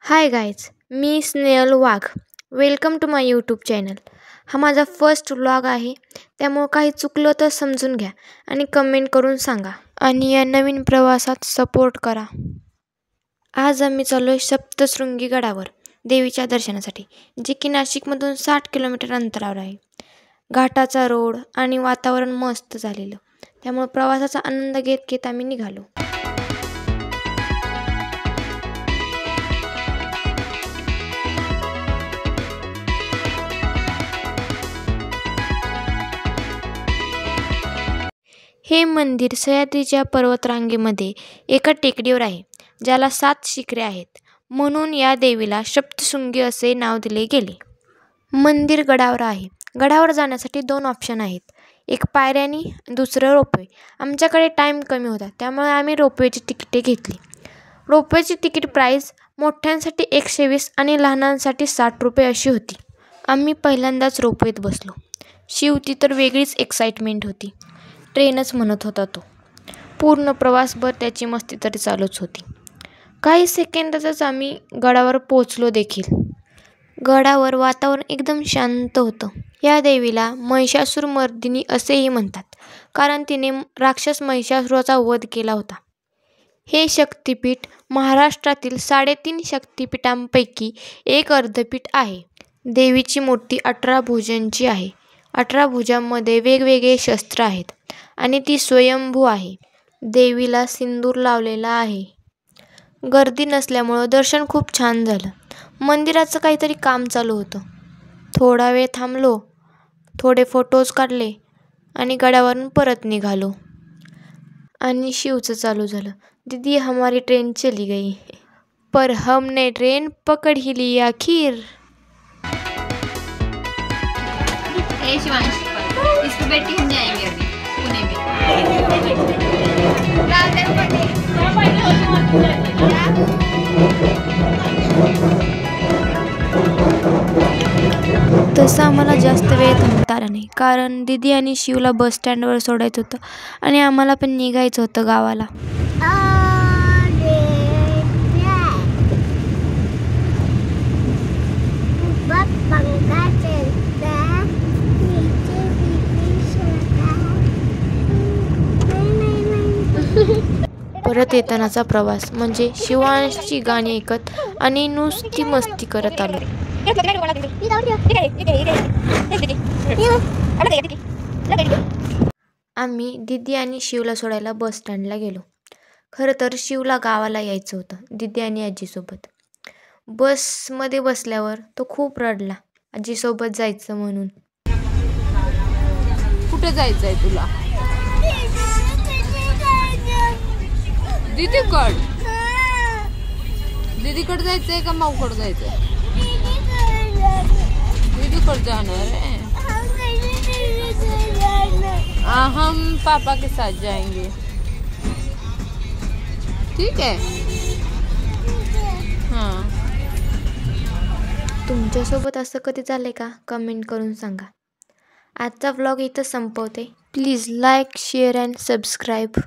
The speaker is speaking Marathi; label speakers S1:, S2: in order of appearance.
S1: हाय गाईज, मी Snehal Wagh. Welcome to my YouTube channel. हा माझा फर्स्ट व्लॉग आहे, त्यामुळं काही चुकलं तर समजून घ्या आणि कमेंट करून सांगा आणि या नवीन प्रवासात सपोर्ट करा. आज आम्ही चाललो आहे सप्तशृंगी गडावर देवीच्या दर्शनासाठी, जे की नाशिकमधून 60 किलोमीटर अंतरावर आहे. घाटाचा रोड आणि वातावरण मस्त झालेलं, त्यामुळे प्रवासाचा आनंद घेत घेत आम्ही निघालो. हे मंदिर सह्याद्रीच्या पर्वतरांगेमध्ये एका टेकडीवर आहे, ज्याला 7 शिखरे आहेत. म्हणून या देवीला सप्तशृंगी असे नाव दिले गेले. मंदिर गडावर आहे. गडावर जाण्यासाठी 2 ऑप्शन आहेत, एक पायऱ्यानी, दुसरं रोपवे. आमच्याकडे टाईम कमी होता, त्यामुळे आम्ही रोपवेची तिकिटे घेतली. रोपवेची तिकीट प्राईस मोठ्यांसाठी 120 आणि लहानांसाठी 60 रुपये अशी होती. आम्ही पहिल्यांदाच रोपवेत बसलो. शिवती तर वेगळीच एक्साइटमेंट होती. ट्रेनच म्हणत होता तो. पूर्ण प्रवासभर त्याची मस्ती तरी चालूच होती. काही सेकंदातच आम्ही गडावर पोचलो देखील. गडावर वातावरण एकदम शांत होतं. या देवीला महिषासुरमर्दिनी असेही म्हणतात, कारण तिने राक्षस महिषासुराचा वध केला होता. हे शक्तिपीठ महाराष्ट्रातील 3.5 शक्तिपीठांपैकी एक अर्धपीठ आहे. देवीची मूर्ती 18 भुजांची आहे. 18 भुजांमध्ये वेगवेगळे शस्त्र आहेत आणि ती स्वयंभू आहे. देवीला सिंदूर लावलेला आहे. गर्दी नसल्यामुळं दर्शन खूप छान झालं. मंदिराचं काहीतरी काम चालू होतं. थोडा वेळ थांबलो, थोडे फोटोज काढले आणि गडावरून परत निघालो. आणि शिवचं चालू झालं, दीदी हमारी ट्रेन चली गई, पर हमने ट्रेन पकड़ ही ली आखिर.
S2: इसको बैठ के हम जाएंगे अभी पुणे में.
S1: तसं आम्हाला जास्त वेळ थांबता आला नाही, कारण दीदी आणि शिवला बस स्टँडवर सोडायचं होतं आणि आम्हाला पण निघायचं होतं गावाला. परत येतानाचा प्रवास म्हणजे शिवांशची गाणी ऐकत आणि नुसती मस्ती करत आलो. आम्ही दीदी आणि शिवला सोडायला बस स्टँडला गेलो. खरं तर शिवला गावाला यायचं होतं दीदी आणि आजीसोबत. बसमध्ये बसल्यावर तो खूप रडला, आजीसोबत जायचं म्हणून.
S2: कुठे जायचंय तुला? दीदीकडे जायचंय का माऊकडे जायचंय? दीदीकडे जाणार है. हम पापा के साथ जाएंगे. ठीक है. हाँ.
S1: तुमच्यासोबत असं कधी झालंय का? कमेंट करून सांगा. आजचा व्लॉग इथं संपवते. Please like, share and subscribe.